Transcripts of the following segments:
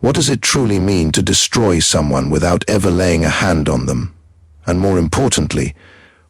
What does it truly mean to destroy someone without ever laying a hand on them? And more importantly,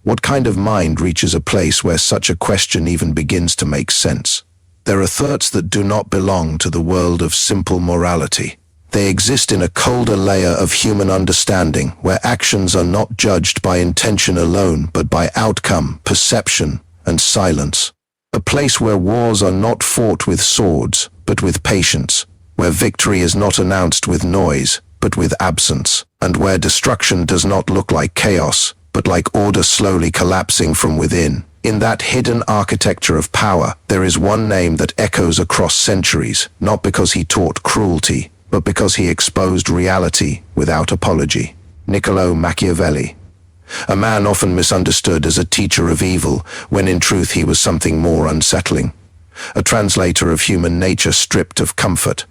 what kind of mind reaches a place where such a question even begins to make sense? There are thoughts that do not belong to the world of simple morality. They exist in a colder layer of human understanding, where actions are not judged by intention alone, but by outcome, perception, and silence. A place where wars are not fought with swords, but with patience, where victory is not announced with noise, but with absence, and where destruction does not look like chaos, but like order slowly collapsing from within. In that hidden architecture of power, there is one name that echoes across centuries, not because he taught cruelty, but because he exposed reality without apology. Niccolo Machiavelli. A man often misunderstood as a teacher of evil, when in truth he was something more unsettling. A translator of human nature stripped of comfort.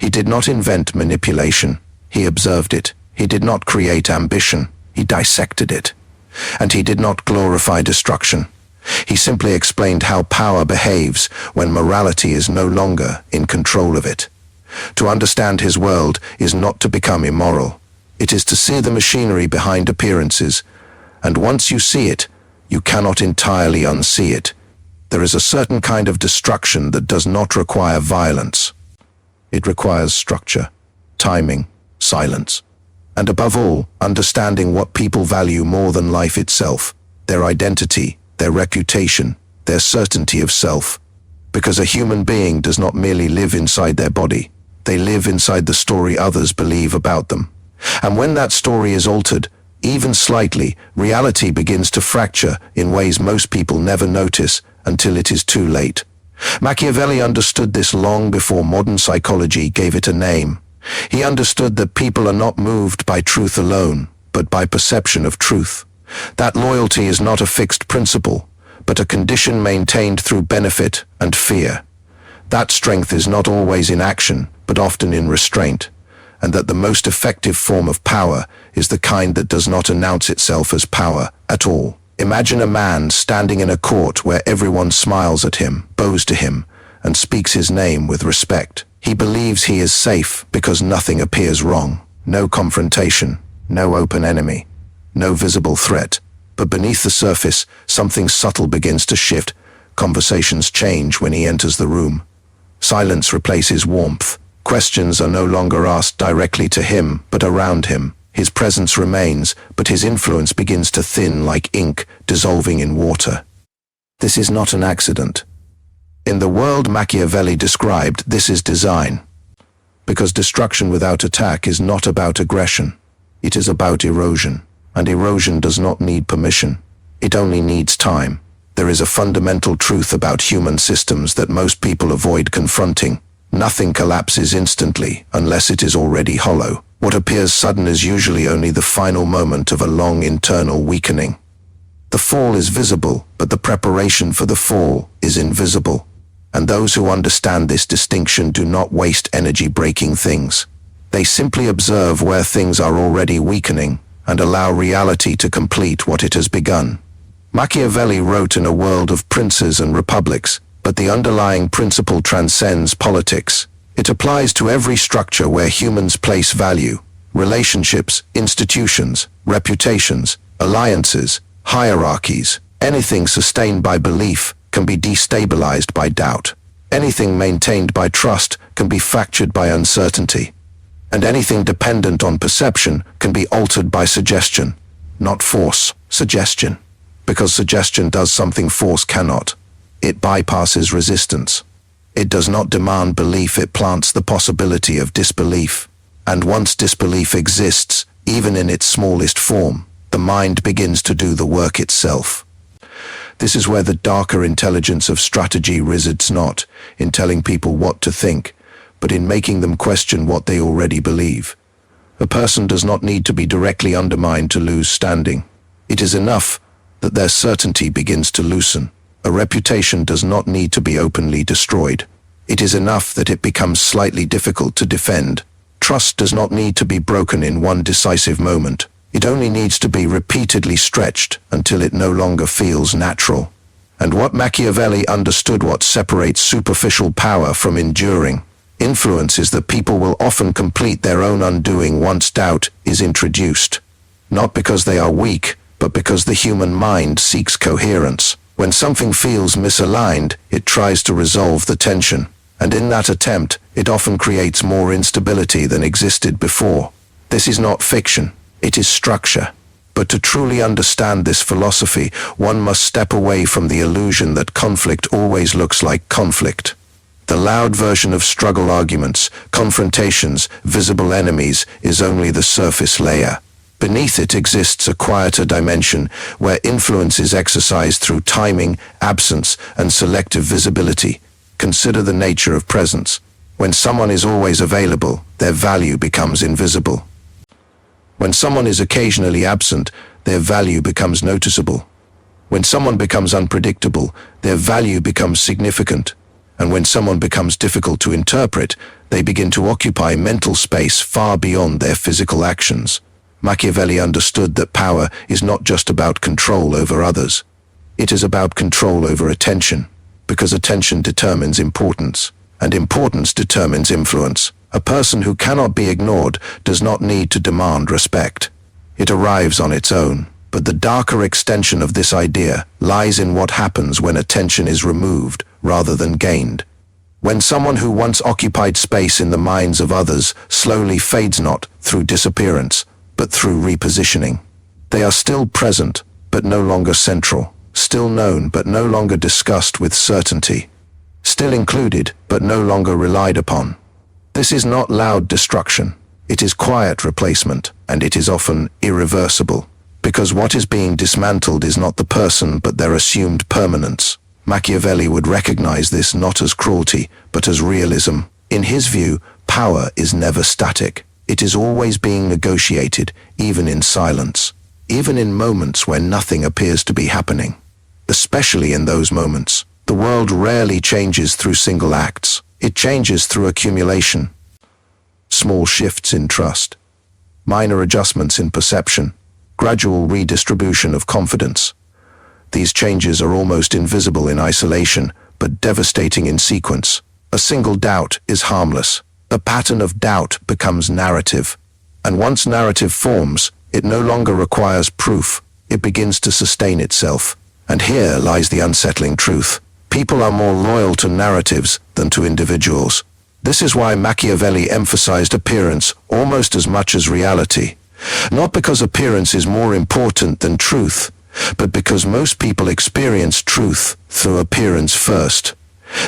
He did not invent manipulation, he observed it. He did not create ambition, he dissected it. And he did not glorify destruction. He simply explained how power behaves when morality is no longer in control of it. To understand his world is not to become immoral. It is to see the machinery behind appearances, and once you see it, you cannot entirely unsee it. There is a certain kind of destruction that does not require violence. It requires structure, timing, silence, and above all, understanding what people value more than life itself, their identity, their reputation, their certainty of self. Because a human being does not merely live inside their body, they live inside the story others believe about them. And when that story is altered, even slightly, reality begins to fracture in ways most people never notice until it is too late. Machiavelli understood this long before modern psychology gave it a name. He understood that people are not moved by truth alone, but by perception of truth. That loyalty is not a fixed principle, but a condition maintained through benefit and fear. That strength is not always in action, but often in restraint, and that the most effective form of power is the kind that does not announce itself as power at all. Imagine a man standing in a court where everyone smiles at him, bows to him, and speaks his name with respect. He believes he is safe because nothing appears wrong. No confrontation, no open enemy, no visible threat. But beneath the surface, something subtle begins to shift. Conversations change when he enters the room. Silence replaces warmth. Questions are no longer asked directly to him, but around him. His presence remains, but his influence begins to thin like ink dissolving in water. This is not an accident. In the world Machiavelli described, this is design. Because destruction without attack is not about aggression. It is about erosion. And erosion does not need permission. It only needs time. There is a fundamental truth about human systems that most people avoid confronting. Nothing collapses instantly unless it is already hollow. What appears sudden is usually only the final moment of a long internal weakening. The fall is visible, but the preparation for the fall is invisible. And those who understand this distinction do not waste energy breaking things. They simply observe where things are already weakening and allow reality to complete what it has begun. Machiavelli wrote in a world of princes and republics, but the underlying principle transcends politics. It applies to every structure where humans place value: relationships, institutions, reputations, alliances, hierarchies. Anything sustained by belief can be destabilized by doubt. Anything maintained by trust can be fractured by uncertainty. And anything dependent on perception can be altered by suggestion, not force, suggestion. Because suggestion does something force cannot. It bypasses resistance. It does not demand belief, it plants the possibility of disbelief. And once disbelief exists, even in its smallest form, the mind begins to do the work itself. This is where the darker intelligence of strategy resides, not in telling people what to think, but in making them question what they already believe. A person does not need to be directly undermined to lose standing. It is enough that their certainty begins to loosen. A reputation does not need to be openly destroyed. It is enough that it becomes slightly difficult to defend. Trust does not need to be broken in one decisive moment. It only needs to be repeatedly stretched until it no longer feels natural. And what Machiavelli understood what separates superficial power from enduring. Influence is that people will often complete their own undoing once doubt is introduced. Not because they are weak, but because the human mind seeks coherence. When something feels misaligned, it tries to resolve the tension, and in that attempt, it often creates more instability than existed before. This is not fiction, it is structure. But to truly understand this philosophy, one must step away from the illusion that conflict always looks like conflict. The loud version of struggle arguments, confrontations, visible enemies is only the surface layer. Beneath it exists a quieter dimension where influence is exercised through timing, absence, and selective visibility. Consider the nature of presence. When someone is always available, their value becomes invisible. When someone is occasionally absent, their value becomes noticeable. When someone becomes unpredictable, their value becomes significant. And when someone becomes difficult to interpret, they begin to occupy mental space far beyond their physical actions. Machiavelli understood that power is not just about control over others. It is about control over attention, because attention determines importance, and importance determines influence. A person who cannot be ignored does not need to demand respect. It arrives on its own. But the darker extension of this idea lies in what happens when attention is removed rather than gained. When someone who once occupied space in the minds of others slowly fades not through disappearance, but through repositioning. They are still present, but no longer central, still known, but no longer discussed with certainty, still included, but no longer relied upon. This is not loud destruction. It is quiet replacement, and it is often irreversible. Because what is being dismantled is not the person, but their assumed permanence. Machiavelli would recognize this not as cruelty, but as realism. In his view, power is never static. It is always being negotiated, even in silence, even in moments where nothing appears to be happening. Especially in those moments, the world rarely changes through single acts. It changes through accumulation. Small shifts in trust, minor adjustments in perception, gradual redistribution of confidence. These changes are almost invisible in isolation, but devastating in sequence. A single doubt is harmless. The pattern of doubt becomes narrative. And once narrative forms, it no longer requires proof. It begins to sustain itself. And here lies the unsettling truth. People are more loyal to narratives than to individuals. This is why Machiavelli emphasized appearance almost as much as reality. Not because appearance is more important than truth, but because most people experience truth through appearance first.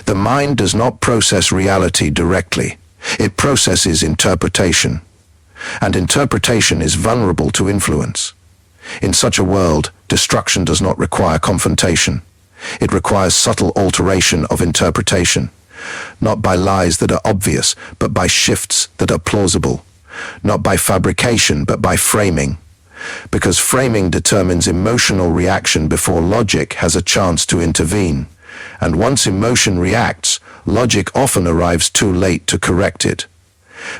The mind does not process reality directly. It processes interpretation. And interpretation is vulnerable to influence. In such a world, destruction does not require confrontation. It requires subtle alteration of interpretation, not by lies that are obvious, but by shifts that are plausible. Not by fabrication, but by framing. Because framing determines emotional reaction before logic has a chance to intervene. And once emotion reacts, logic often arrives too late to correct it.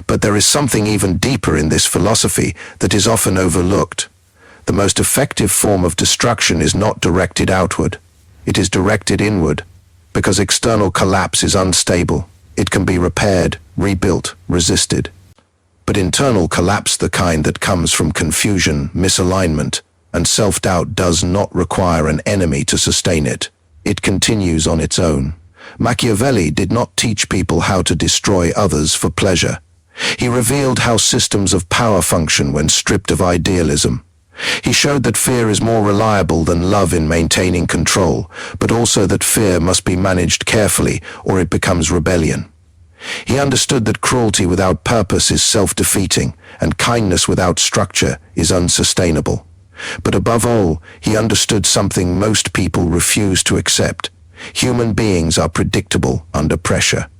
But there is something even deeper in this philosophy that is often overlooked. The most effective form of destruction is not directed outward. It is directed inward. Because external collapse is unstable. It can be repaired, rebuilt, resisted. But internal collapse, the kind that comes from confusion, misalignment, and self-doubt, does not require an enemy to sustain it. It continues on its own. Machiavelli did not teach people how to destroy others for pleasure. He revealed how systems of power function when stripped of idealism. He showed that fear is more reliable than love in maintaining control, but also that fear must be managed carefully or it becomes rebellion. He understood that cruelty without purpose is self-defeating, and kindness without structure is unsustainable. But above all, he understood something most people refuse to accept. Human beings are predictable under pressure.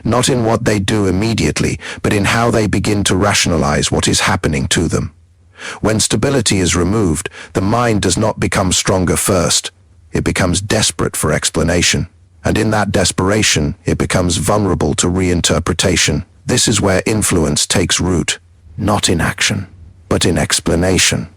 Not in what they do immediately, but in how they begin to rationalize what is happening to them. When stability is removed, the mind does not become stronger first. It becomes desperate for explanation. And in that desperation, it becomes vulnerable to reinterpretation. This is where influence takes root, not in action, but in explanation.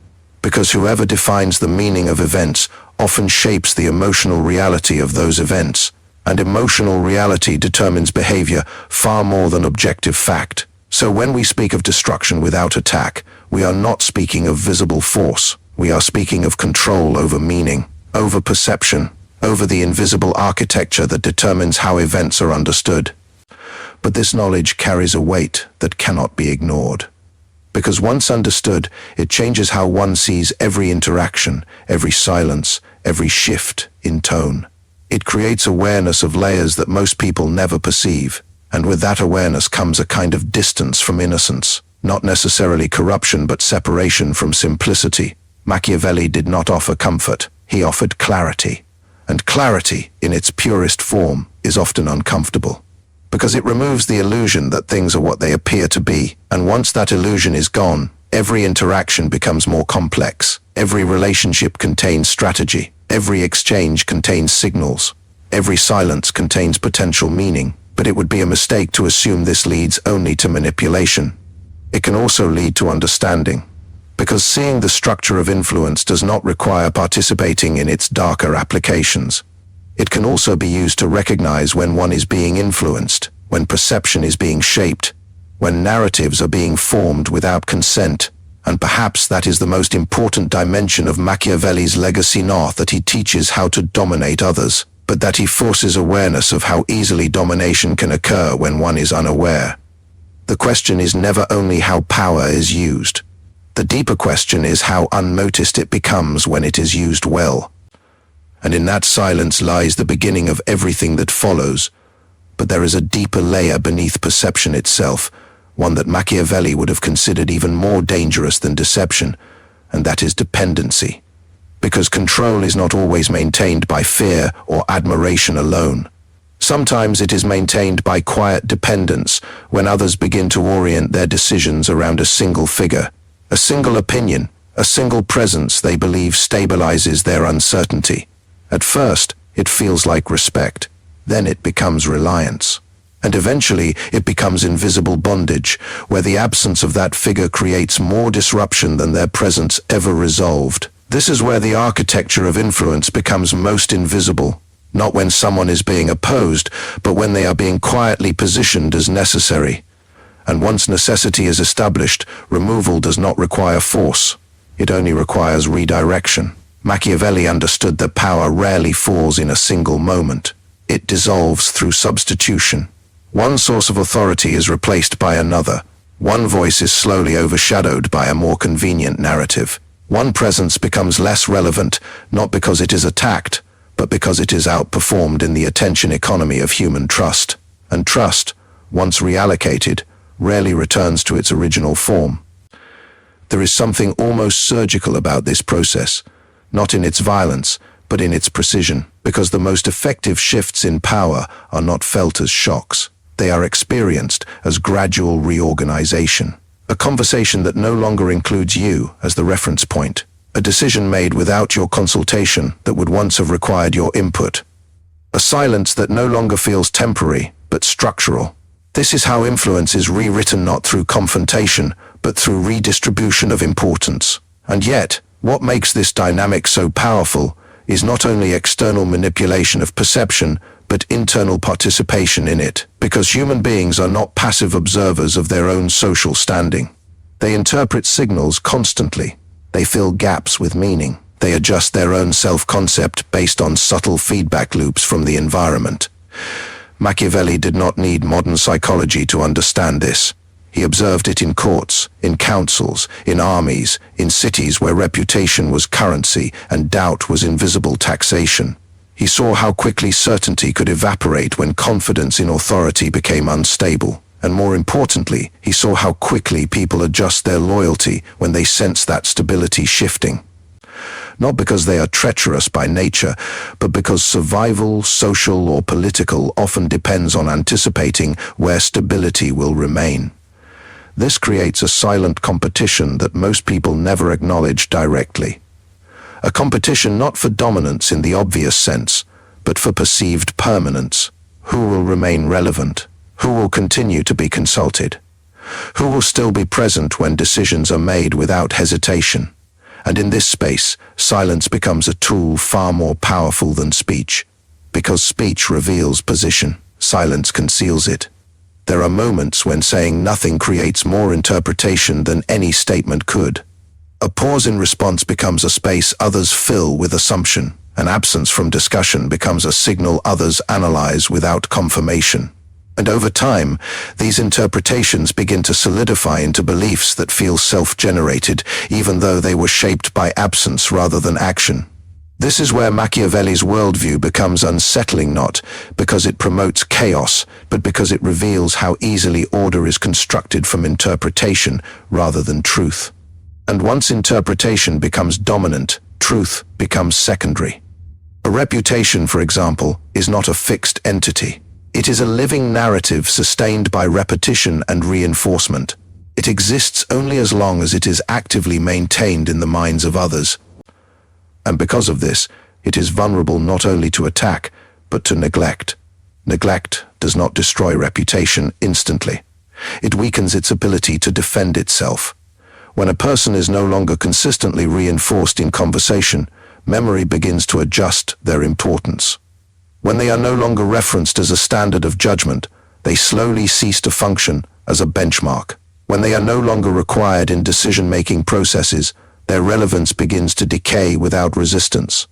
Because whoever defines the meaning of events often shapes the emotional reality of those events. And emotional reality determines behavior far more than objective fact. So when we speak of destruction without attack, we are not speaking of visible force. We are speaking of control over meaning, over perception, over the invisible architecture that determines how events are understood. But this knowledge carries a weight that cannot be ignored. Because once understood, it changes how one sees every interaction, every silence, every shift in tone. It creates awareness of layers that most people never perceive, and with that awareness comes a kind of distance from innocence, not necessarily corruption but separation from simplicity. Machiavelli did not offer comfort, he offered clarity. And clarity, in its purest form, is often uncomfortable. Because it removes the illusion that things are what they appear to be, and once that illusion is gone, every interaction becomes more complex. Every relationship contains strategy. Every exchange contains signals. Every silence contains potential meaning, but it would be a mistake to assume this leads only to manipulation. It can also lead to understanding, because seeing the structure of influence does not require participating in its darker applications. It can also be used to recognize when one is being influenced, when perception is being shaped, when narratives are being formed without consent. And perhaps that is the most important dimension of Machiavelli's legacy, not that he teaches how to dominate others, but that he forces awareness of how easily domination can occur when one is unaware. The question is never only how power is used. The deeper question is how unnoticed it becomes when it is used well. And in that silence lies the beginning of everything that follows. But there is a deeper layer beneath perception itself, one that Machiavelli would have considered even more dangerous than deception, and that is dependency. Because control is not always maintained by fear or admiration alone. Sometimes it is maintained by quiet dependence, when others begin to orient their decisions around a single figure, a single opinion, a single presence they believe stabilizes their uncertainty. At first, it feels like respect. Then it becomes reliance. And eventually, it becomes invisible bondage, where the absence of that figure creates more disruption than their presence ever resolved. This is where the architecture of influence becomes most invisible, not when someone is being opposed, but when they are being quietly positioned as necessary. And once necessity is established, removal does not require force. It only requires redirection. Machiavelli understood that power rarely falls in a single moment. It dissolves through substitution. One source of authority is replaced by another. One voice is slowly overshadowed by a more convenient narrative. One presence becomes less relevant, not because it is attacked, but because it is outperformed in the attention economy of human trust. And trust, once reallocated, rarely returns to its original form. There is something almost surgical about this process, not in its violence, but in its precision, because the most effective shifts in power are not felt as shocks. They are experienced as gradual reorganization. A conversation that no longer includes you as the reference point. A decision made without your consultation that would once have required your input. A silence that no longer feels temporary, but structural. This is how influence is rewritten, not through confrontation, but through redistribution of importance. And yet, what makes this dynamic so powerful is not only external manipulation of perception, but internal participation in it, because human beings are not passive observers of their own social standing. They interpret signals constantly. They fill gaps with meaning. They adjust their own self-concept based on subtle feedback loops from the environment. Machiavelli did not need modern psychology to understand this. He observed it in courts, in councils, in armies, in cities where reputation was currency and doubt was invisible taxation. He saw how quickly certainty could evaporate when confidence in authority became unstable. And more importantly, he saw how quickly people adjust their loyalty when they sense that stability shifting. Not because they are treacherous by nature, but because survival, social or political, often depends on anticipating where stability will remain. This creates a silent competition that most people never acknowledge directly. A competition not for dominance in the obvious sense, but for perceived permanence. Who will remain relevant? Who will continue to be consulted? Who will still be present when decisions are made without hesitation? And in this space, silence becomes a tool far more powerful than speech. Because speech reveals position, silence conceals it. There are moments when saying nothing creates more interpretation than any statement could. A pause in response becomes a space others fill with assumption. An absence from discussion becomes a signal others analyze without confirmation. And over time, these interpretations begin to solidify into beliefs that feel self-generated, even though they were shaped by absence rather than action. This is where Machiavelli's worldview becomes unsettling, not because it promotes chaos, but because it reveals how easily order is constructed from interpretation rather than truth. And once interpretation becomes dominant, truth becomes secondary. A reputation, for example, is not a fixed entity. It is a living narrative sustained by repetition and reinforcement. It exists only as long as it is actively maintained in the minds of others. And because of this, it is vulnerable not only to attack, but to neglect. Neglect does not destroy reputation instantly. It weakens its ability to defend itself. When a person is no longer consistently reinforced in conversation, memory begins to adjust their importance. When they are no longer referenced as a standard of judgment, they slowly cease to function as a benchmark. When they are no longer required in decision-making processes, their relevance begins to decay without resistance.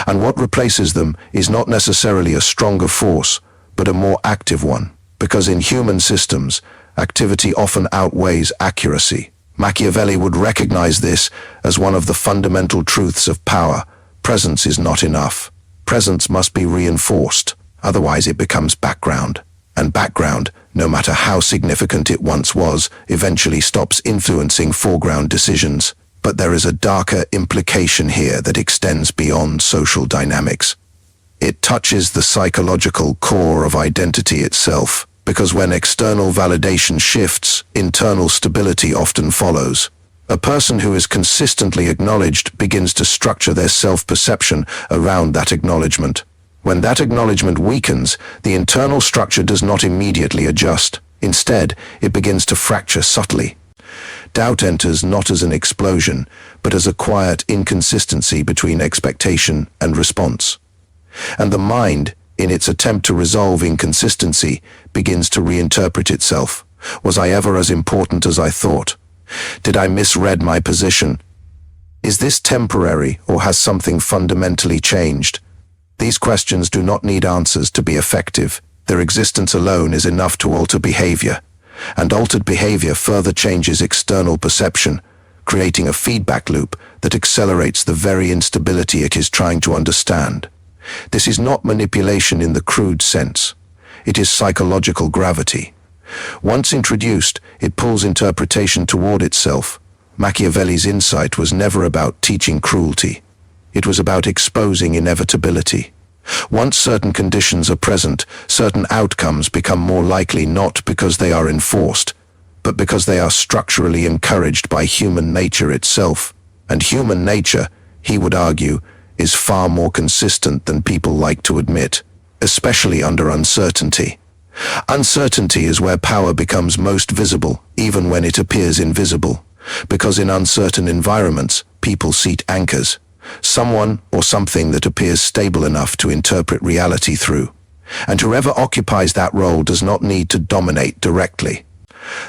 And what replaces them is not necessarily a stronger force, but a more active one. Because in human systems, activity often outweighs accuracy. Machiavelli would recognize this as one of the fundamental truths of power. Presence is not enough. Presence must be reinforced, otherwise it becomes background. And background, no matter how significant it once was, eventually stops influencing foreground decisions. But there is a darker implication here that extends beyond social dynamics. It touches the psychological core of identity itself, because when external validation shifts, internal stability often follows. A person who is consistently acknowledged begins to structure their self-perception around that acknowledgement. When that acknowledgement weakens, the internal structure does not immediately adjust. Instead, it begins to fracture subtly. Doubt enters not as an explosion, but as a quiet inconsistency between expectation and response. And the mind, in its attempt to resolve inconsistency, begins to reinterpret itself. Was I ever as important as I thought? Did I misread my position? Is this temporary, or has something fundamentally changed? These questions do not need answers to be effective. Their existence alone is enough to alter behavior. And altered behavior further changes external perception, creating a feedback loop that accelerates the very instability it is trying to understand. This is not manipulation in the crude sense. It is psychological gravity. Once introduced, it pulls interpretation toward itself. Machiavelli's insight was never about teaching cruelty. It was about exposing inevitability. Once certain conditions are present, certain outcomes become more likely not because they are enforced, but because they are structurally encouraged by human nature itself. And human nature, he would argue, is far more consistent than people like to admit, especially under uncertainty. Uncertainty is where power becomes most visible, even when it appears invisible, because in uncertain environments, people seek anchors, someone or something that appears stable enough to interpret reality through. And whoever occupies that role does not need to dominate directly.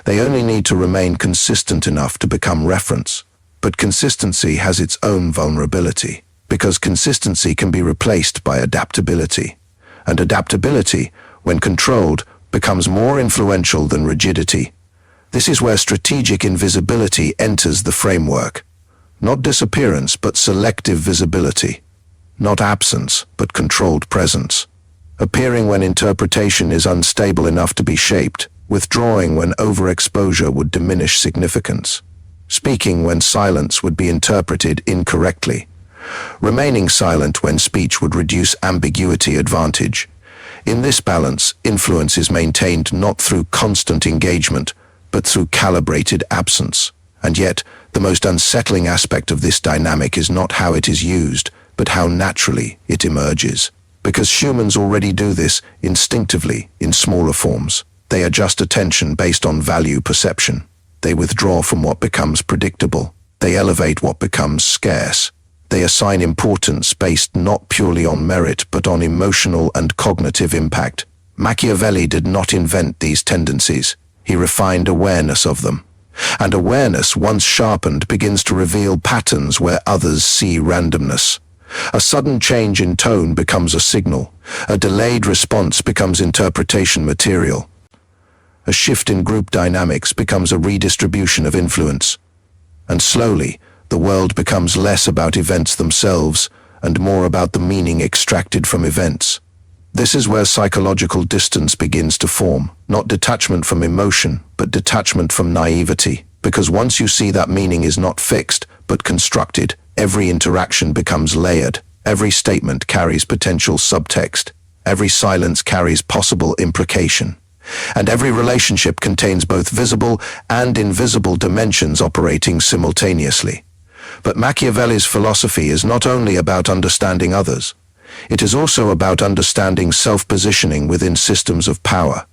They only need to remain consistent enough to become reference. But consistency has its own vulnerability, because consistency can be replaced by adaptability. And adaptability, when controlled, becomes more influential than rigidity. This is where strategic invisibility enters the framework. Not disappearance, but selective visibility. Not absence, but controlled presence. Appearing when interpretation is unstable enough to be shaped. Withdrawing when overexposure would diminish significance. Speaking when silence would be interpreted incorrectly. Remaining silent when speech would reduce ambiguity advantage. In this balance, influence is maintained not through constant engagement, but through calibrated absence. And yet, the most unsettling aspect of this dynamic is not how it is used, but how naturally it emerges. Because humans already do this instinctively in smaller forms. They adjust attention based on value perception. They withdraw from what becomes predictable. They elevate what becomes scarce. They assign importance based not purely on merit but on emotional and cognitive impact. Machiavelli did not invent these tendencies. He refined awareness of them. And awareness, once sharpened, begins to reveal patterns where others see randomness. A sudden change in tone becomes a signal. A delayed response becomes interpretation material. A shift in group dynamics becomes a redistribution of influence. And slowly, the world becomes less about events themselves and more about the meaning extracted from events. This is where psychological distance begins to form, not detachment from emotion, but detachment from naivety. Because once you see that meaning is not fixed, but constructed, every interaction becomes layered. Every statement carries potential subtext. Every silence carries possible implication. And every relationship contains both visible and invisible dimensions operating simultaneously. But Machiavelli's philosophy is not only about understanding others. It is also about understanding self-positioning within systems of power.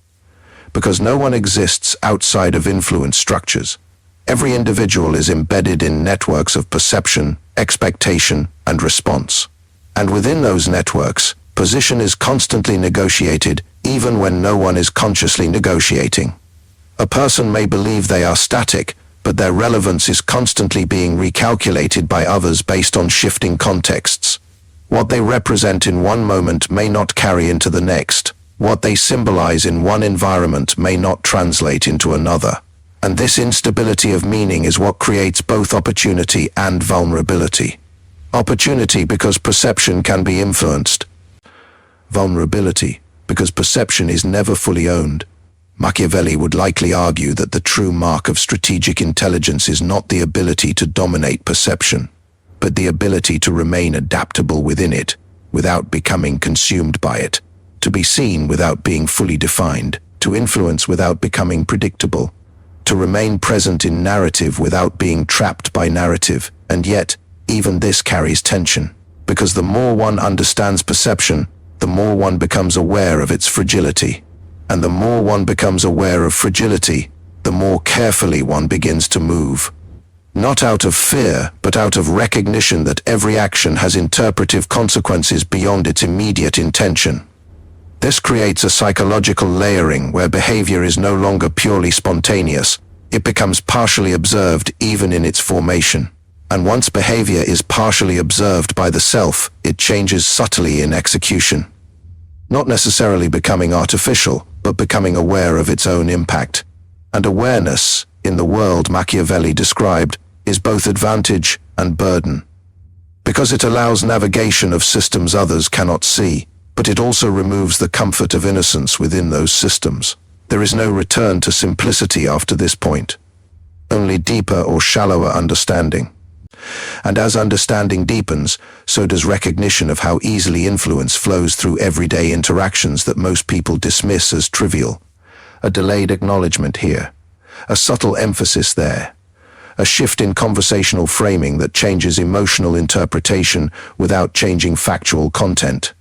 Because no one exists outside of influence structures. Every individual is embedded in networks of perception, expectation, and response. And within those networks, position is constantly negotiated, even when no one is consciously negotiating. A person may believe they are static, but their relevance is constantly being recalculated by others based on shifting contexts. What they represent in one moment may not carry into the next. What they symbolize in one environment may not translate into another. And this instability of meaning is what creates both opportunity and vulnerability. Opportunity because perception can be influenced. Vulnerability because perception is never fully owned. Machiavelli would likely argue that the true mark of strategic intelligence is not the ability to dominate perception, but the ability to remain adaptable within it, without becoming consumed by it, to be seen without being fully defined, to influence without becoming predictable, to remain present in narrative without being trapped by narrative. And yet, even this carries tension, because the more one understands perception, the more one becomes aware of its fragility. And the more one becomes aware of fragility, the more carefully one begins to move. Not out of fear, but out of recognition that every action has interpretive consequences beyond its immediate intention. This creates a psychological layering where behavior is no longer purely spontaneous. It becomes partially observed even in its formation. And once behavior is partially observed by the self, it changes subtly in execution. Not necessarily becoming artificial, but becoming aware of its own impact. And awareness, in the world Machiavelli described, is both advantage and burden. Because it allows navigation of systems others cannot see, but it also removes the comfort of innocence within those systems. There is no return to simplicity after this point. Only deeper or shallower understanding. And as understanding deepens, so does recognition of how easily influence flows through everyday interactions that most people dismiss as trivial. A delayed acknowledgement here. A subtle emphasis there. A shift in conversational framing that changes emotional interpretation without changing factual content.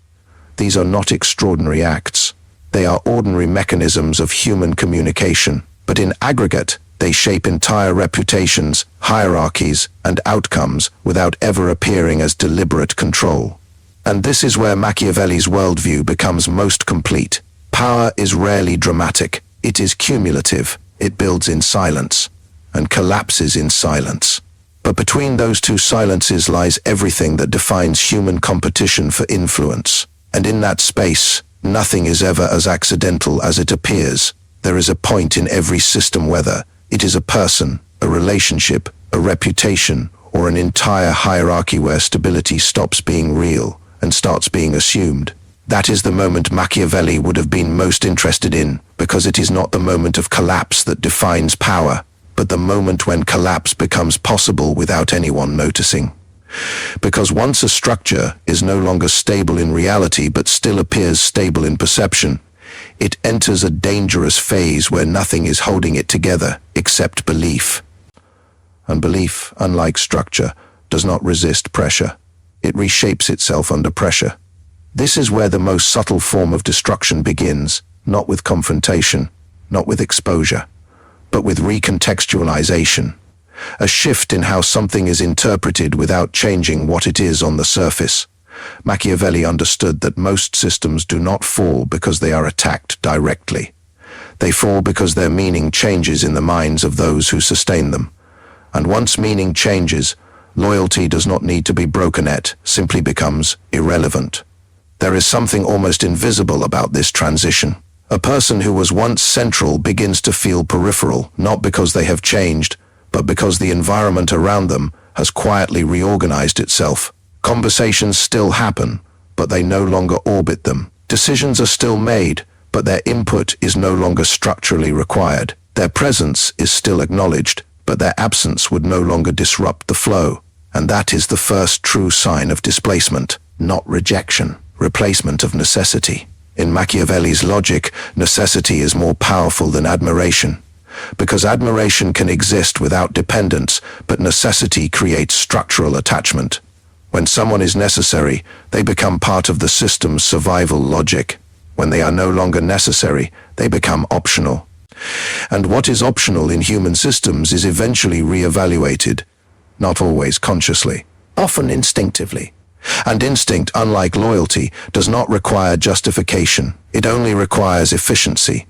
These are not extraordinary acts. They are ordinary mechanisms of human communication, but in aggregate, they shape entire reputations, hierarchies, and outcomes without ever appearing as deliberate control. And this is where Machiavelli's worldview becomes most complete. Power is rarely dramatic. It is cumulative. It builds in silence and collapses in silence. But between those two silences lies everything that defines human competition for influence. And in that space, nothing is ever as accidental as it appears. There is a point in every system, whether it is a person, a relationship, a reputation, or an entire hierarchy, where stability stops being real and starts being assumed. That is the moment Machiavelli would have been most interested in, because it is not the moment of collapse that defines power, but the moment when collapse becomes possible without anyone noticing. Because once a structure is no longer stable in reality but still appears stable in perception, it enters a dangerous phase where nothing is holding it together except belief. And belief, unlike structure, does not resist pressure. It reshapes itself under pressure. This is where the most subtle form of destruction begins, not with confrontation, not with exposure, but with recontextualization. a shift in how something is interpreted without changing what it is on the surface. Machiavelli understood that most systems do not fall because they are attacked directly. They fall because their meaning changes in the minds of those who sustain them. And once meaning changes, loyalty does not need to be broken, it simply becomes irrelevant. There is something almost invisible about this transition. A person who was once central begins to feel peripheral, not because they have changed, but because the environment around them has quietly reorganized itself. Conversations still happen, but they no longer orbit them. Decisions are still made, but their input is no longer structurally required. Their presence is still acknowledged, but their absence would no longer disrupt the flow. And that is the first true sign of displacement, not rejection, replacement of necessity. In Machiavelli's logic, necessity is more powerful than admiration. Because admiration can exist without dependence, but necessity creates structural attachment. When someone is necessary, they become part of the system's survival logic. When they are no longer necessary, they become optional. And what is optional in human systems is eventually re-evaluated, not always consciously, often instinctively. And instinct, unlike loyalty, does not require justification. It only requires efficiency.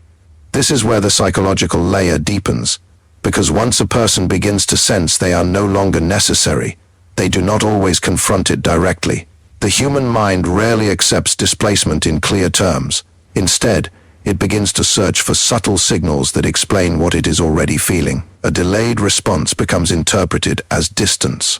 This is where the psychological layer deepens, because once a person begins to sense they are no longer necessary, they do not always confront it directly. The human mind rarely accepts displacement in clear terms. Instead, it begins to search for subtle signals that explain what it is already feeling. A delayed response becomes interpreted as distance.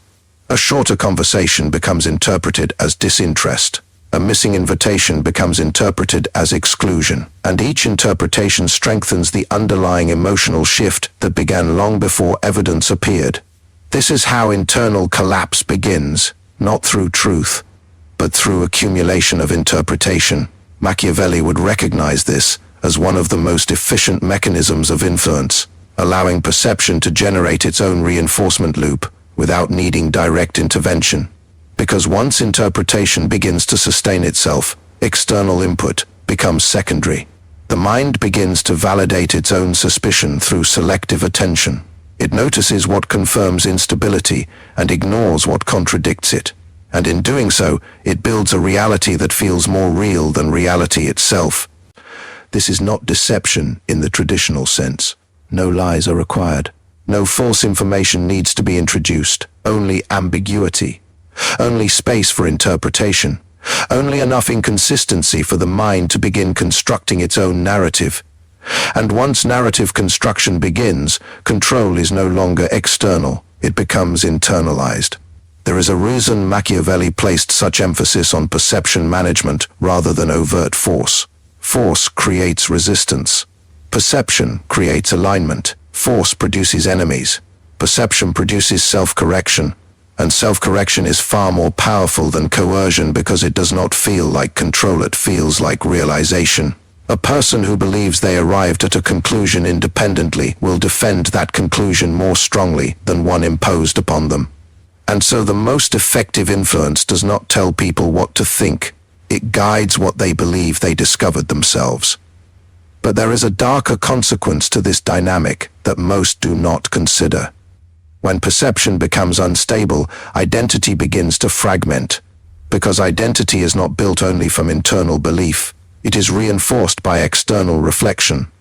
A shorter conversation becomes interpreted as disinterest. A missing invitation becomes interpreted as exclusion. And each interpretation strengthens the underlying emotional shift that began long before evidence appeared. This is how internal collapse begins, not through truth, but through accumulation of interpretation. Machiavelli would recognize this as one of the most efficient mechanisms of influence, allowing perception to generate its own reinforcement loop without needing direct intervention. Because once interpretation begins to sustain itself, external input becomes secondary. The mind begins to validate its own suspicion through selective attention. It notices what confirms instability and ignores what contradicts it. And in doing so, it builds a reality that feels more real than reality itself. This is not deception in the traditional sense. No lies are required. No false information needs to be introduced. Only ambiguity. Only space for interpretation. Only enough inconsistency for the mind to begin constructing its own narrative. And once narrative construction begins, control is no longer external. It becomes internalized. There is a reason Machiavelli placed such emphasis on perception management rather than overt force. Force creates resistance. Perception creates alignment. Force produces enemies. Perception produces self-correction. And self-correction is far more powerful than coercion because it does not feel like control, it feels like realization. A person who believes they arrived at a conclusion independently will defend that conclusion more strongly than one imposed upon them. And so the most effective influence does not tell people what to think. It guides what they believe they discovered themselves. But there is a darker consequence to this dynamic that most do not consider. When perception becomes unstable, identity begins to fragment. Because identity is not built only from internal belief, it is reinforced by external reflection.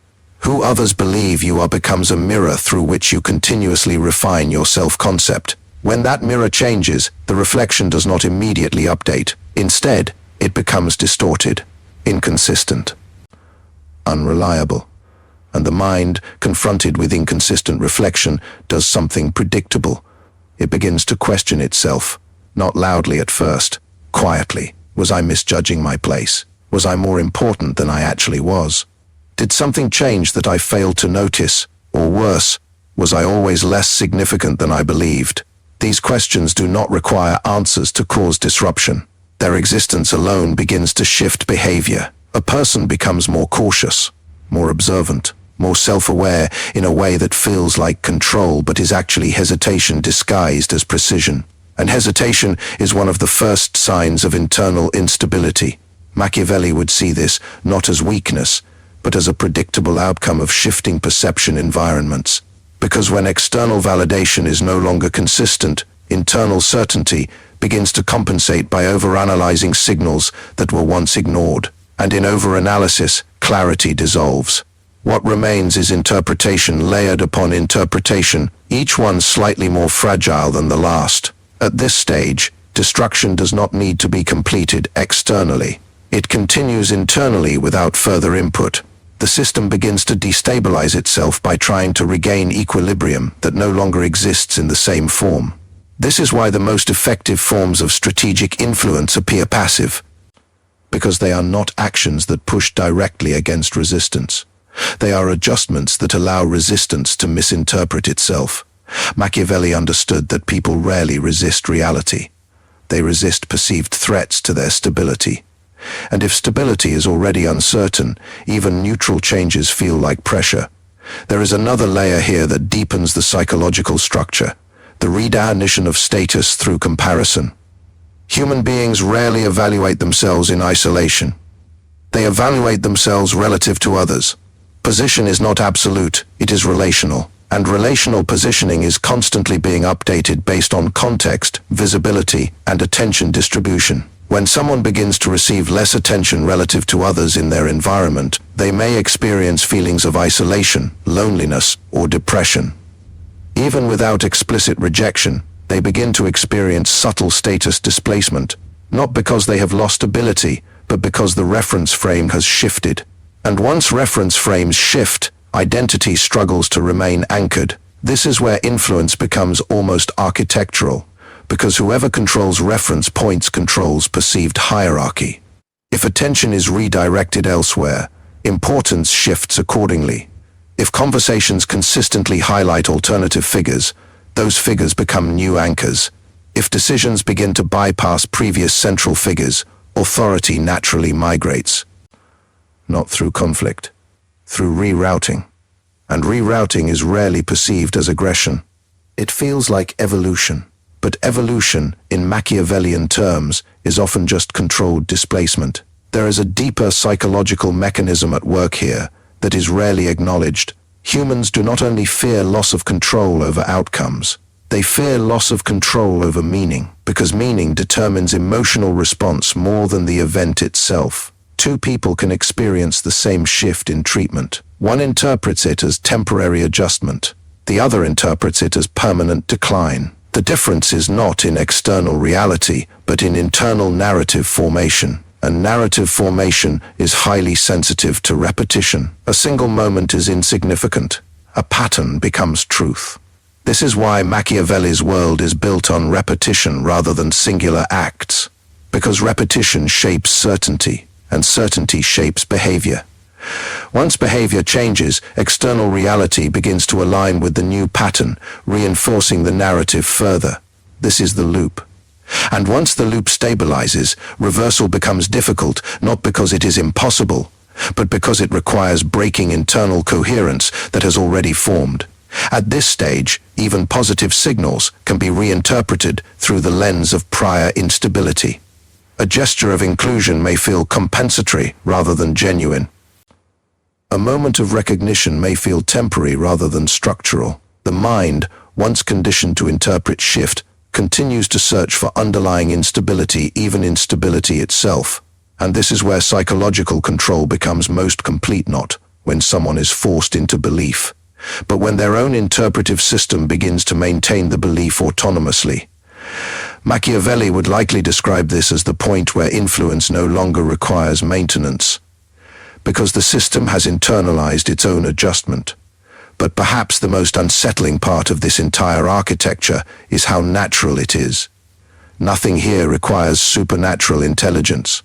Who others believe you are becomes a mirror through which you continuously refine your self-concept. When that mirror changes, the reflection does not immediately update. Instead, it becomes distorted, inconsistent, unreliable. And the mind, confronted with inconsistent reflection, does something predictable. It begins to question itself, not loudly at first, quietly. Was I misjudging my place? Was I more important than I actually was? Did something change that I failed to notice? Or worse, was I always less significant than I believed? These questions do not require answers to cause disruption. Their existence alone begins to shift behavior. A person becomes more cautious, more observant, more self-aware in a way that feels like control but is actually hesitation disguised as precision. And hesitation is one of the first signs of internal instability. Machiavelli would see this not as weakness, but as a predictable outcome of shifting perception environments. Because when external validation is no longer consistent, internal certainty begins to compensate by overanalyzing signals that were once ignored. And in overanalysis, clarity dissolves. What remains is interpretation layered upon interpretation, each one slightly more fragile than the last. At this stage, destruction does not need to be completed externally. It continues internally without further input. The system begins to destabilize itself by trying to regain equilibrium that no longer exists in the same form. This is why the most effective forms of strategic influence appear passive, because they are not actions that push directly against resistance. They are adjustments that allow resistance to misinterpret itself. Machiavelli understood that people rarely resist reality. They resist perceived threats to their stability. And if stability is already uncertain, even neutral changes feel like pressure. There is another layer here that deepens the psychological structure, the redefinition of status through comparison. Human beings rarely evaluate themselves in isolation. They evaluate themselves relative to others. Position is not absolute, it is relational. And relational positioning is constantly being updated based on context, visibility, and attention distribution. When someone begins to receive less attention relative to others in their environment, they may experience feelings of isolation, loneliness, or depression. Even without explicit rejection, they begin to experience subtle status displacement, not because they have lost ability, but because the reference frame has shifted. And once reference frames shift, identity struggles to remain anchored. This is where influence becomes almost architectural, because whoever controls reference points controls perceived hierarchy. If attention is redirected elsewhere, importance shifts accordingly. If conversations consistently highlight alternative figures, those figures become new anchors. If decisions begin to bypass previous central figures, authority naturally migrates. Not through conflict, through rerouting. And rerouting is rarely perceived as aggression. It feels like evolution. But evolution, in Machiavellian terms, is often just controlled displacement. There is a deeper psychological mechanism at work here that is rarely acknowledged. Humans do not only fear loss of control over outcomes, they fear loss of control over meaning, because meaning determines emotional response more than the event itself. Two people can experience the same shift in treatment. One interprets it as temporary adjustment. The other interprets it as permanent decline. The difference is not in external reality, but in internal narrative formation. And narrative formation is highly sensitive to repetition. A single moment is insignificant. A pattern becomes truth. This is why Machiavelli's world is built on repetition rather than singular acts. Because repetition shapes certainty, and certainty shapes behavior. Once behavior changes, external reality begins to align with the new pattern, reinforcing the narrative further. This is the loop. And once the loop stabilizes, reversal becomes difficult, not because it is impossible, but because it requires breaking internal coherence that has already formed. At this stage, even positive signals can be reinterpreted through the lens of prior instability. A gesture of inclusion may feel compensatory rather than genuine. A moment of recognition may feel temporary rather than structural. The mind, once conditioned to interpret shift, continues to search for underlying instability, even instability itself. And this is where psychological control becomes most complete, not when someone is forced into belief, but when their own interpretive system begins to maintain the belief autonomously. Machiavelli would likely describe this as the point where influence no longer requires maintenance, because the system has internalized its own adjustment. But perhaps the most unsettling part of this entire architecture is how natural it is. Nothing here requires supernatural intelligence.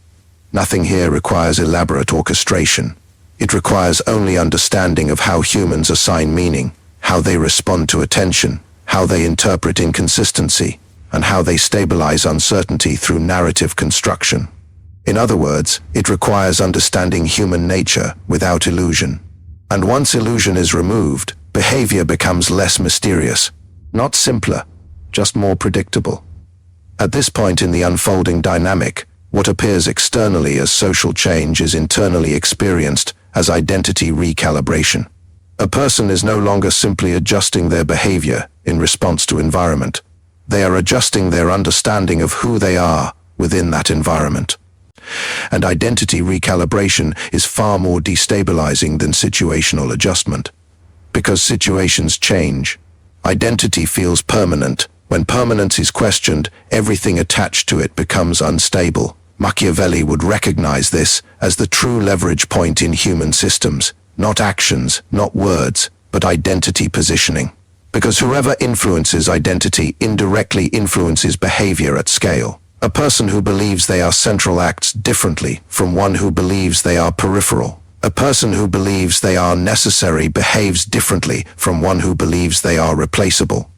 Nothing here requires elaborate orchestration. It requires only understanding of how humans assign meaning, how they respond to attention, how they interpret inconsistency, and how they stabilize uncertainty through narrative construction. In other words, it requires understanding human nature without illusion. And once illusion is removed, behavior becomes less mysterious, not simpler, just more predictable. At this point in the unfolding dynamic, what appears externally as social change is internally experienced as identity recalibration. A person is no longer simply adjusting their behavior in response to environment. They are adjusting their understanding of who they are within that environment. And identity recalibration is far more destabilizing than situational adjustment. Because situations change, identity feels permanent. When permanence is questioned, everything attached to it becomes unstable. Machiavelli would recognize this as the true leverage point in human systems. Not actions, not words, but identity positioning. Because whoever influences identity indirectly influences behavior at scale. A person who believes they are central acts differently from one who believes they are peripheral. A person who believes they are necessary behaves differently from one who believes they are replaceable.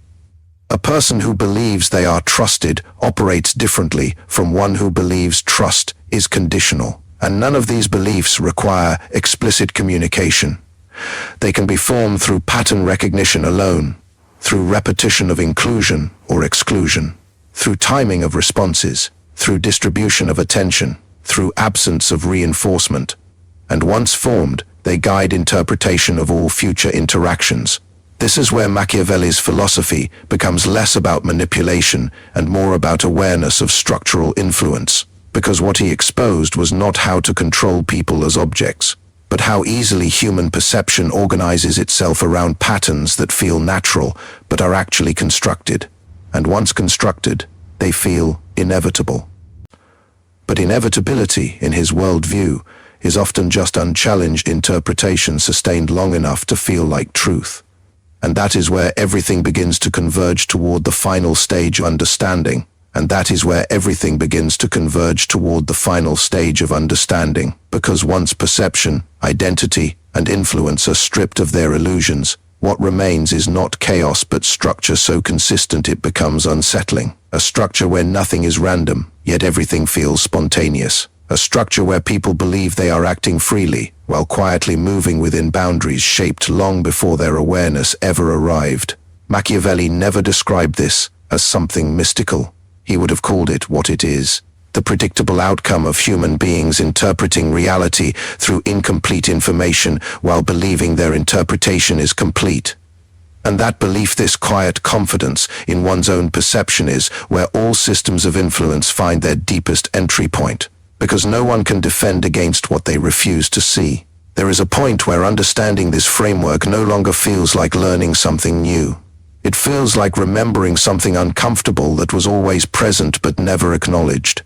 A person who believes they are trusted operates differently from one who believes trust is conditional. And none of these beliefs require explicit communication. They can be formed through pattern recognition alone, through repetition of inclusion or exclusion, through timing of responses, through distribution of attention, through absence of reinforcement. And once formed, they guide interpretation of all future interactions. This is where Machiavelli's philosophy becomes less about manipulation and more about awareness of structural influence. Because what he exposed was not how to control people as objects, but how easily human perception organizes itself around patterns that feel natural but are actually constructed. And once constructed, they feel inevitable. But inevitability, in his worldview, is often just unchallenged interpretation sustained long enough to feel like truth. And that is where everything begins to converge toward the final stage of understanding. And that is where everything begins to converge toward the final stage of understanding, because once perception, identity, and influence are stripped of their illusions, what remains is not chaos but structure so consistent it becomes unsettling. A structure where nothing is random, yet everything feels spontaneous. A structure where people believe they are acting freely, while quietly moving within boundaries shaped long before their awareness ever arrived. Machiavelli never described this as something mystical. He would have called it what it is, the predictable outcome of human beings interpreting reality through incomplete information while believing their interpretation is complete. And that belief, this quiet confidence in one's own perception, is where all systems of influence find their deepest entry point, because no one can defend against what they refuse to see. There is a point where understanding this framework no longer feels like learning something new. It feels like remembering something uncomfortable that was always present but never acknowledged.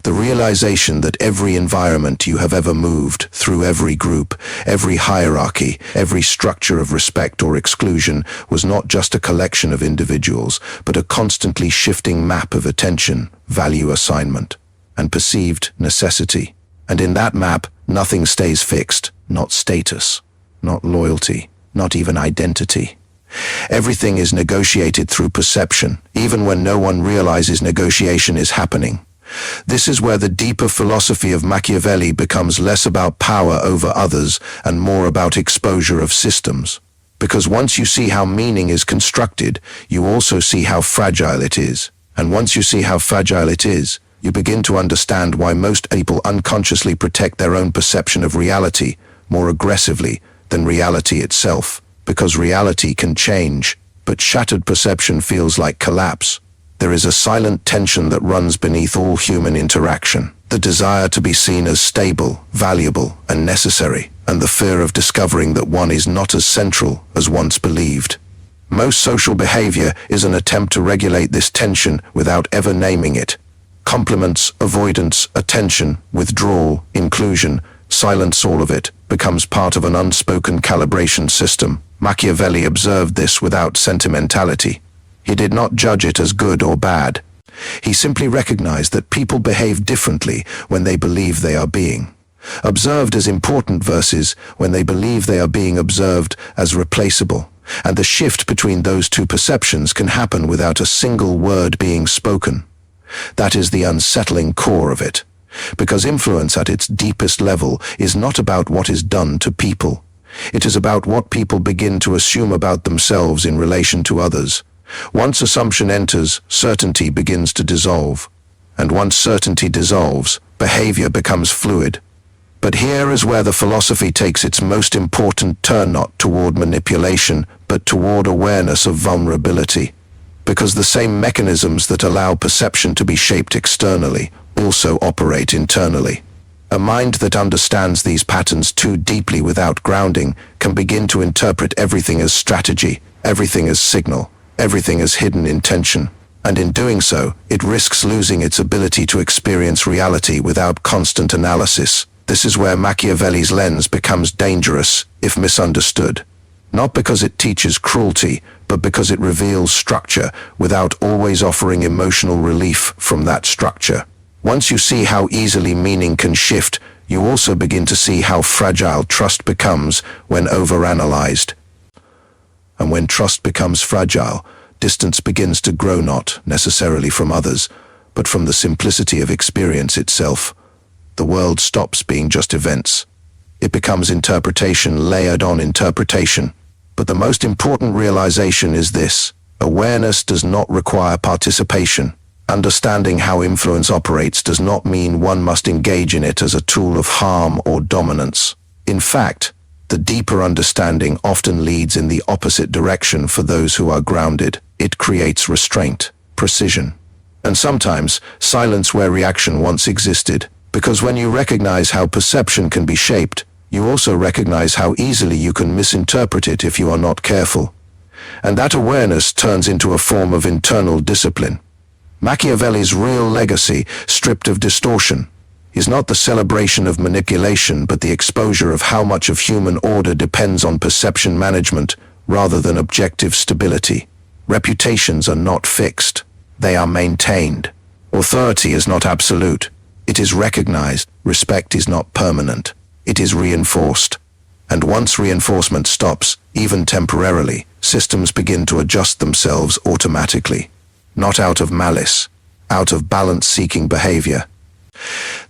The realization that every environment you have ever moved through, every group, every hierarchy, every structure of respect or exclusion, was not just a collection of individuals, but a constantly shifting map of attention, value assignment, and perceived necessity. And in that map, nothing stays fixed, not status, not loyalty, not even identity. Everything is negotiated through perception, even when no one realizes negotiation is happening. This is where the deeper philosophy of Machiavelli becomes less about power over others and more about exposure of systems. Because once you see how meaning is constructed, you also see how fragile it is. And once you see how fragile it is, you begin to understand why most people unconsciously protect their own perception of reality more aggressively than reality itself. Because reality can change, but shattered perception feels like collapse. There is a silent tension that runs beneath all human interaction. The desire to be seen as stable, valuable, and necessary, and the fear of discovering that one is not as central as once believed. Most social behavior is an attempt to regulate this tension without ever naming it. Compliments, avoidance, attention, withdrawal, inclusion, silence, all of it becomes part of an unspoken calibration system. Machiavelli observed this without sentimentality. He did not judge it as good or bad. He simply recognized that people behave differently when they believe they are being observed as important versus when they believe they are being observed as replaceable. And the shift between those two perceptions can happen without a single word being spoken. That is the unsettling core of it. Because influence at its deepest level is not about what is done to people. It is about what people begin to assume about themselves in relation to others. Once assumption enters, certainty begins to dissolve. And once certainty dissolves, behavior becomes fluid. But here is where the philosophy takes its most important turn, not toward manipulation, but toward awareness of vulnerability. Because the same mechanisms that allow perception to be shaped externally also operate internally. A mind that understands these patterns too deeply without grounding can begin to interpret everything as strategy, everything as signal, everything as hidden intention. And in doing so, it risks losing its ability to experience reality without constant analysis. This is where Machiavelli's lens becomes dangerous if misunderstood. Not because it teaches cruelty, but because it reveals structure without always offering emotional relief from that structure. Once you see how easily meaning can shift, you also begin to see how fragile trust becomes when overanalyzed. And when trust becomes fragile, distance begins to grow, not necessarily from others, but from the simplicity of experience itself. The world stops being just events. It becomes interpretation layered on interpretation. But the most important realization is this: awareness does not require participation. Understanding how influence operates does not mean one must engage in it as a tool of harm or dominance. In fact, the deeper understanding often leads in the opposite direction for those who are grounded. It creates restraint, precision, and sometimes silence where reaction once existed. Because when you recognize how perception can be shaped, you also recognize how easily you can misinterpret it if you are not careful. And that awareness turns into a form of internal discipline. Machiavelli's real legacy, stripped of distortion, is not the celebration of manipulation, but the exposure of how much of human order depends on perception management rather than objective stability. Reputations are not fixed. They are maintained. Authority is not absolute. It is recognized. Respect is not permanent. It is reinforced. And once reinforcement stops, even temporarily, systems begin to adjust themselves automatically. Not out of malice, out of balance-seeking behavior.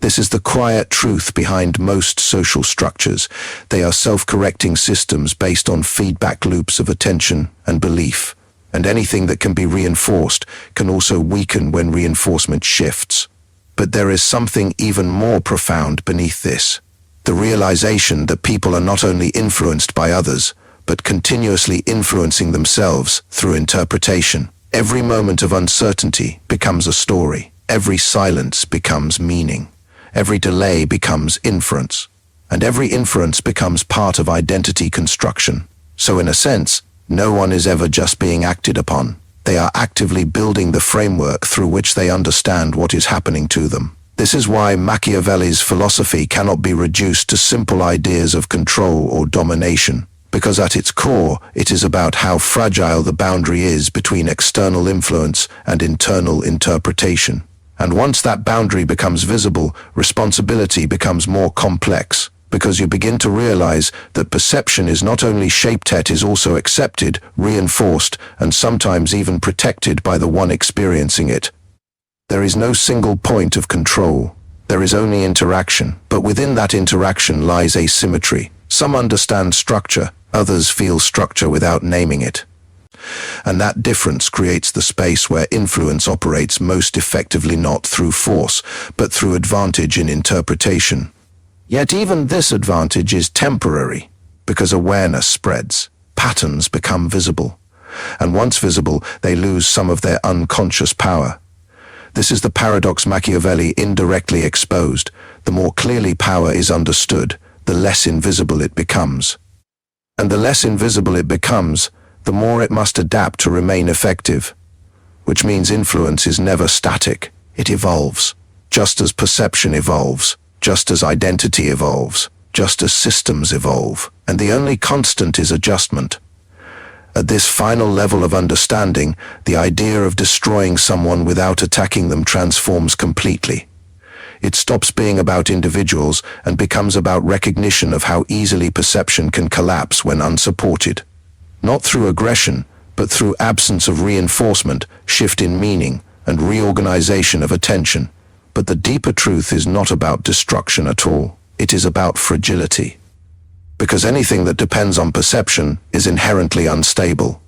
This is the quiet truth behind most social structures. They are self-correcting systems based on feedback loops of attention and belief. And anything that can be reinforced can also weaken when reinforcement shifts. But there is something even more profound beneath this. The realization that people are not only influenced by others, but continuously influencing themselves through interpretation. Every moment of uncertainty becomes a story. Every silence becomes meaning. Every delay becomes inference. And every inference becomes part of identity construction. So in a sense, no one is ever just being acted upon. They are actively building the framework through which they understand what is happening to them. This is why Machiavelli's philosophy cannot be reduced to simple ideas of control or domination. Because at its core, it is about how fragile the boundary is between external influence and internal interpretation. And once that boundary becomes visible, responsibility becomes more complex, because you begin to realize that perception is not only shaped, it is also accepted, reinforced, and sometimes even protected by the one experiencing it. There is no single point of control. There is only interaction, but within that interaction lies asymmetry. Some understand structure, others feel structure without naming it. And that difference creates the space where influence operates most effectively, not through force, but through advantage in interpretation. Yet even this advantage is temporary, because awareness spreads, patterns become visible, and once visible, they lose some of their unconscious power. This is the paradox Machiavelli indirectly exposed. The more clearly power is understood, the less invisible it becomes. And the less invisible it becomes, the more it must adapt to remain effective. Which means influence is never static, it evolves. Just as perception evolves, just as identity evolves, just as systems evolve. And the only constant is adjustment. At this final level of understanding, the idea of destroying someone without attacking them transforms completely. It stops being about individuals and becomes about recognition of how easily perception can collapse when unsupported. Not through aggression, but through absence of reinforcement, shift in meaning, and reorganization of attention. But the deeper truth is not about destruction at all. It is about fragility. Because anything that depends on perception is inherently unstable,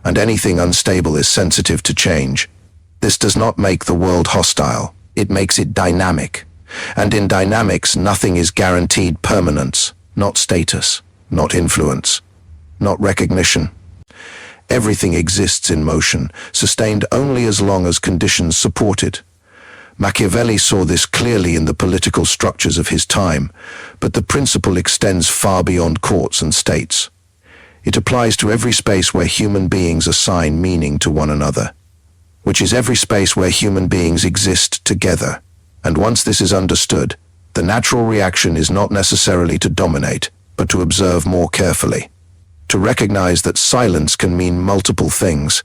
and anything unstable is sensitive to change. This does not make the world hostile. It makes it dynamic. And in dynamics, nothing is guaranteed permanence, not status, not influence, not recognition. Everything exists in motion, sustained only as long as conditions support it. Machiavelli saw this clearly in the political structures of his time, but the principle extends far beyond courts and states. It applies to every space where human beings assign meaning to one another, which is every space where human beings exist together. And once this is understood, the natural reaction is not necessarily to dominate, but to observe more carefully. To recognize that silence can mean multiple things,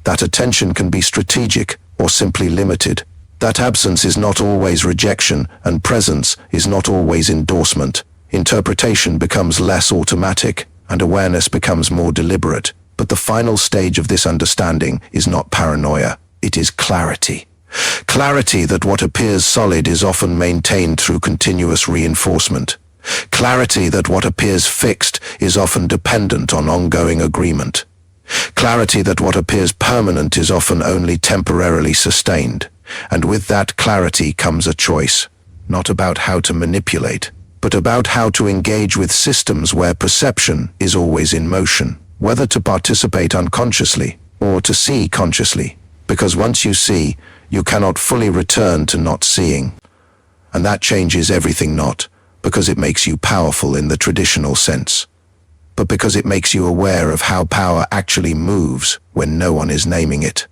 that attention can be strategic or simply limited, that absence is not always rejection and presence is not always endorsement. Interpretation becomes less automatic and awareness becomes more deliberate. But the final stage of this understanding is not paranoia, it is clarity. Clarity that what appears solid is often maintained through continuous reinforcement. Clarity that what appears fixed is often dependent on ongoing agreement. Clarity that what appears permanent is often only temporarily sustained. And with that clarity comes a choice, not about how to manipulate, but about how to engage with systems where perception is always in motion, whether to participate unconsciously or to see consciously. Because once you see, you cannot fully return to not seeing. And that changes everything, not because it makes you powerful in the traditional sense, but because it makes you aware of how power actually moves when no one is naming it.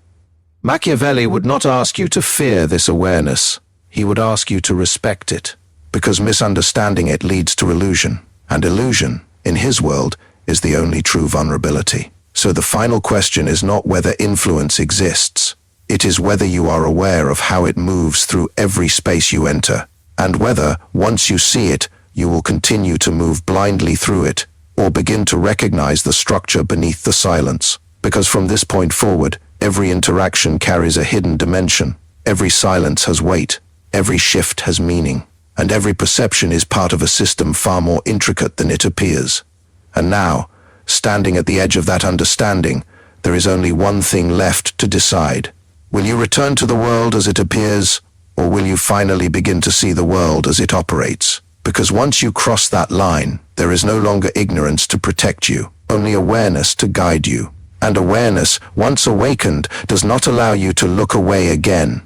Machiavelli would not ask you to fear this awareness. He would ask you to respect it, because misunderstanding it leads to illusion, and illusion, in his world, is the only true vulnerability. So the final question is not whether influence exists. It is whether you are aware of how it moves through every space you enter, and whether, once you see it, you will continue to move blindly through it, or begin to recognize the structure beneath the silence. Because from this point forward, every interaction carries a hidden dimension, every silence has weight, every shift has meaning, and every perception is part of a system far more intricate than it appears. And now, standing at the edge of that understanding, there is only one thing left to decide. Will you return to the world as it appears, or will you finally begin to see the world as it operates? Because once you cross that line, there is no longer ignorance to protect you, only awareness to guide you. And awareness, once awakened, does not allow you to look away again.